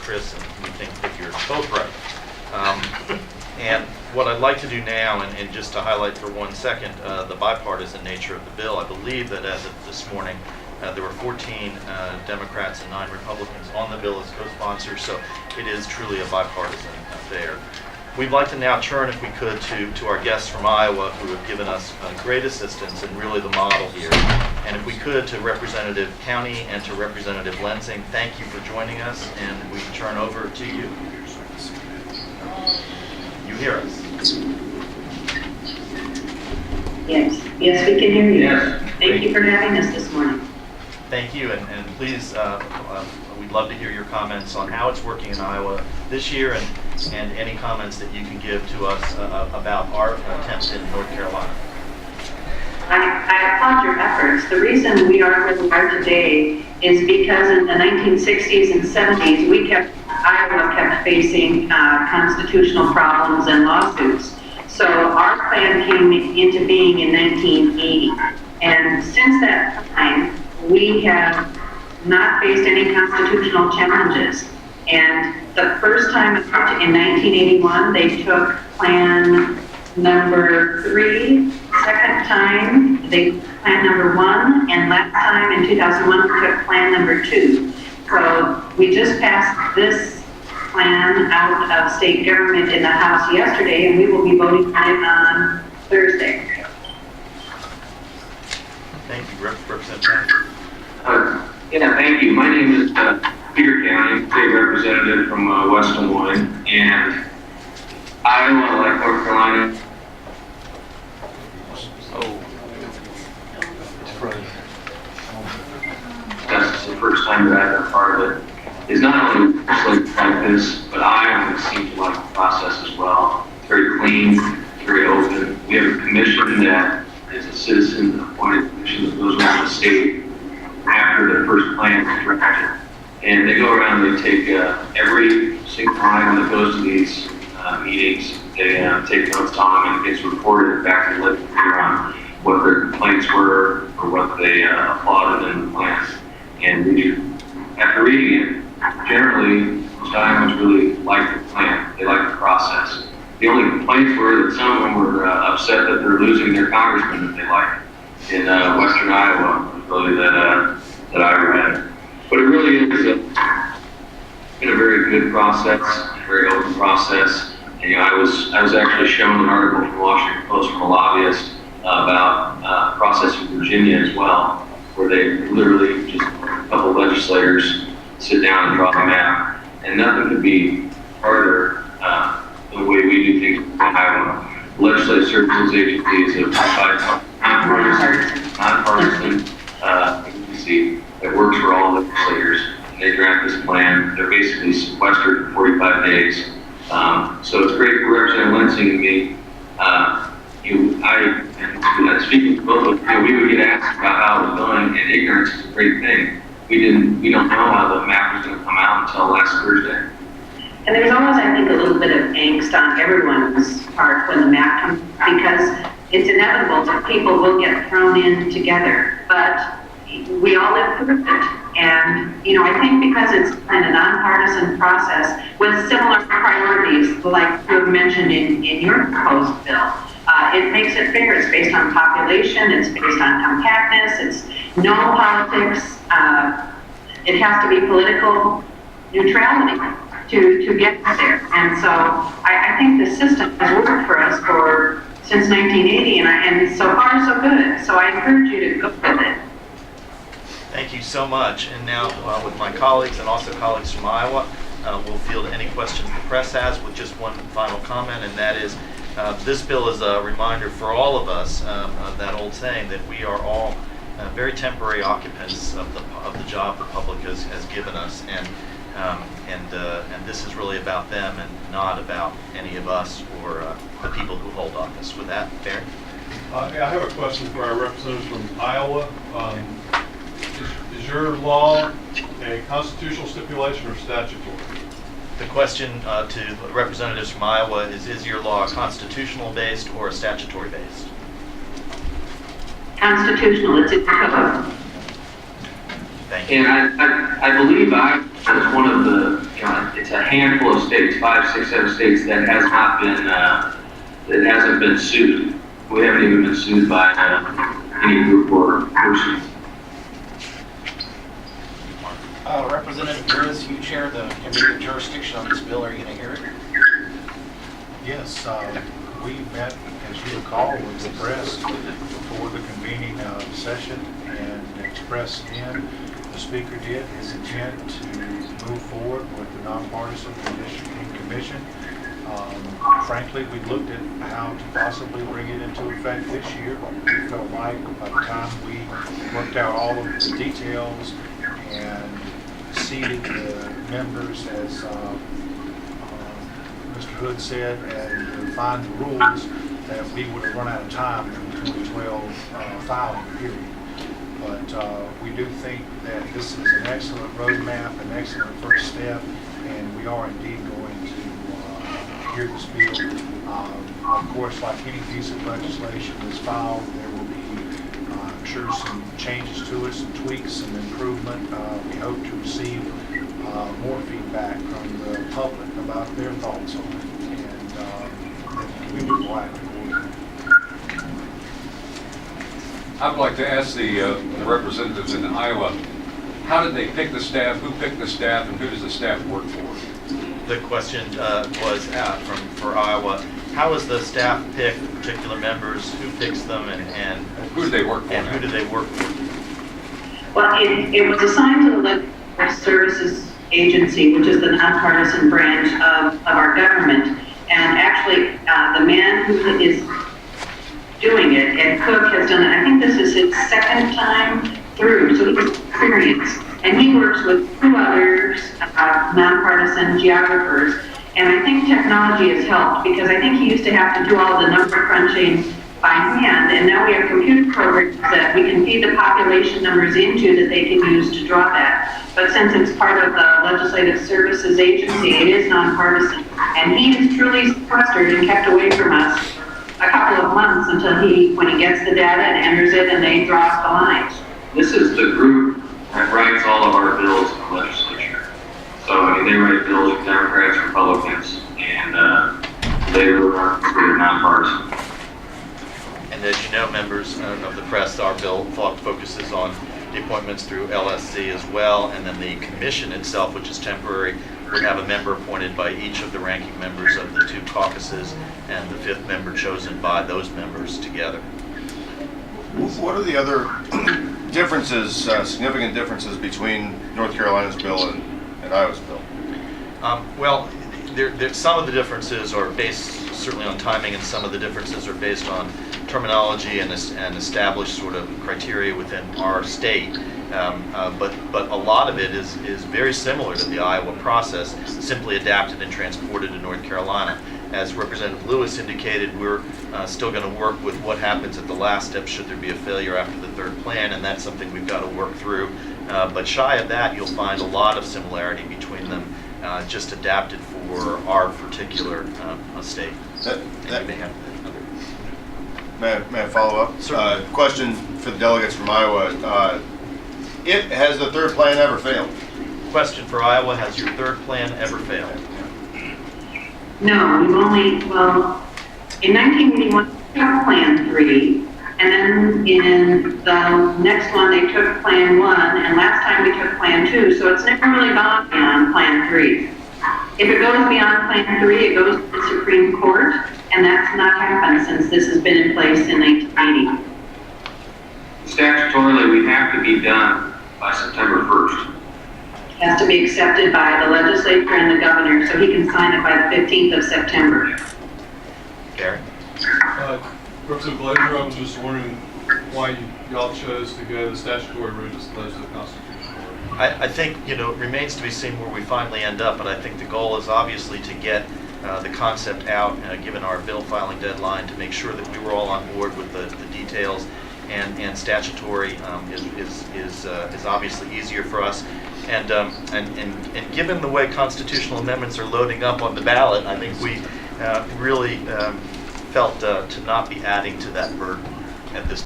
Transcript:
Chris, and we think that you're both right. And what I'd like to do now, and just to highlight for 1 second the bipartisan nature of the bill, I believe that as of this morning, there were 14 Democrats and 9 Republicans on the bill as co-sponsors, so it is truly a bipartisan affair. We'd like to now turn, if we could, to our guests from Iowa who have given us great assistance and really the model here. And if we could, to Representative Cownie and to Representative Lensing, thank you for joining us, and we turn over to you. You hear us? Yes, we can hear you. Yes. Thank you for having us this morning. Thank you, and please, we'd love to hear your comments on how it's working in Iowa this year, and any comments that you can give to us about our attempt in North Carolina. I applaud your efforts. The reason we are where we are today is because in the 1960s and 70s, Iowa kept facing constitutional problems and lawsuits. So our plan came into being in 1980. And since that time, we have not faced any constitutional challenges. And the first time out in 1981, they took Plan number 3. Second time, they took Plan number 1. And last time in 2001, we took Plan number 2. So we just passed this plan out of state government in the House yesterday, and we will be voting on it on Thursday. Thank you, Representative. Yeah, thank you. My name is Peter Cownie, state representative from West Des Moines, and Iowa, like North Carolina. That's the first time that I've been part of it. Is not only legislative like this, but Iowa seems to like the process as well. It's very clean, very open. We have a commission that is a citizen-appointed commission that goes around the state after the first plan is drafted. And they go around, they take every single time that goes to these meetings, they take notes on them, and it gets reported back to the legislature on what their complaints were or what they applauded in the plan. And we do, after reading it, generally, most Iowans really like the plan. They like the process. The only complaints were that some of them were upset that they're losing their congressman that they like in western Iowa, really that I read. But it really is been a very good process, a very open process. And, I was actually shown an article from the Washington Post from a lobbyist about process in Virginia as well, where they literally just a couple of legislators sit down and draw a map, and nothing could be harder the way we do things in Iowa. Legislative Services Agency is a nonpartisan agency that works for all legislators. And they draft this plan. They're basically sequestered for 45 days. So it's great for Representative Lensing and me. Speaking to both of you, we would get asked about how it was going, and ignorance is a great thing. We don't know how the map was going to come out until last Thursday. And there's always, I think, a little bit of angst on everyone's part when the map comes, because it's inevitable that people will get thrown in together, but we all live through it. And, I think because it's in a nonpartisan process with similar priorities, like you have mentioned in your proposed bill, it makes it fair. It's based on population, it's based on compactness, it's no politics, it has to be political neutrality to get there. And so I think the system has worked for us since 1980, and so far so good. So I encourage you to go with it. Thank you so much. And now with my colleagues and also colleagues from Iowa, we'll field any questions the press has with just one final comment, and that is this bill is a reminder for all of us of that old saying that we are all very temporary occupants of the job the public has given us, and this is really about them and not about any of us or the people who hold office. With that, Barry? Yeah, I have a question for our representatives from Iowa. Is your law a constitutional stipulation or statutory? The question to the representatives from Iowa is your law constitutional based or statutory based? Constitutional, it's in code. Thank you. And I believe I was one of the, it's it's a handful of states, 5, 6, 7 states that has not been, that hasn't been sued. We haven't even been sued by any group or person. Representative Grizz, you chair the committee of jurisdiction on this bill. Are you going to hear it? Yes, we met, as you recall, with the press before the convening session and expressed then, the speaker did, his intent to move forward with the nonpartisan redistricting commission. Frankly, we looked at how to possibly bring it into effect this year. We felt like by the time we worked out all of the details and seated the members as Mr. Hood said, and defined the rules, that we would have run out of time in the 2012 filing period. But we do think that this is an excellent roadmap, an excellent first step, and we are indeed going to hear this bill. Of course, like any piece of legislation that's filed, there will be, I'm sure, some changes to it, some tweaks, some improvement. We hope to receive more feedback from the public about their thoughts on it, and then we will act accordingly. I'd like to ask the representatives in Iowa, how did they pick the staff, who picked the staff, and who does the staff work for? The question was for Iowa. How does the staff pick particular members? Who picks them, and Who do they work for? And who do they work for? Well, it was assigned to the Legislative Services Agency, which is the nonpartisan branch of our government. And actually, the man who is doing it, Ed Cook, has done it. I think this is his second time through, so he's experienced. And he works with 2 others, nonpartisan geographers. And I think technology has helped, because I think he used to have to do all the number crunching by hand, and now we have computer programs that we can feed the population numbers into that they can use to draw that. But since it's part of the Legislative Services Agency, it is nonpartisan. And he is truly sequestered and kept away from us a couple of months until when he gets the data and enters it, and they draw up the lines. This is the group that writes all of our bills in the legislature. So, I mean, they write bills for Democrats, Republicans, and they really are considered nonpartisan. And as you know, members of the press, our bill focuses on the appointments through LSC as well, and then the commission itself, which is temporary, would have a member appointed by each of the ranking members of the 2 caucuses, and the 5th member chosen by those members together. What are the other differences, significant differences between North Carolina's bill and Iowa's bill? Well, some of the differences are based certainly on timing, and some of the differences are based on terminology and established sort of criteria within our state. But a lot of it is very similar to the Iowa process, simply adapted and transported to North Carolina. As Representative Lewis indicated, we're still going to work with what happens at the last step should there be a failure after the 3rd plan, and that's something we've got to work through. But shy of that, you'll find a lot of similarity between them, just adapted for our particular state. May I follow up? Certainly. Question for the delegates from Iowa. Has the 3rd plan ever failed? Question for Iowa: has your 3rd plan ever failed? No, we've only, well, in 1981, we took Plan 3, and then in the next one, they took Plan 1, and last time we took Plan 2, so it's never really gone beyond Plan 3. If it goes beyond Plan 3, it goes to the Supreme Court, and that's not happened since this has been in place in 1980. Statutorily, we have to be done by September 1st. It has to be accepted by the legislature and the governor, so he can sign it by the 15th of September. Gary? Representative Glazer, I was just wondering why y'all chose to go the statutory route as opposed to the constitutional route. I think, it remains to be seen where we finally end up, but I think the goal is obviously to get the concept out, given our bill filing deadline, to make sure that we were all on board with the details, and statutory is obviously easier for us. And given the way constitutional amendments are loading up on the ballot, I think we really felt to not be adding to that burden at this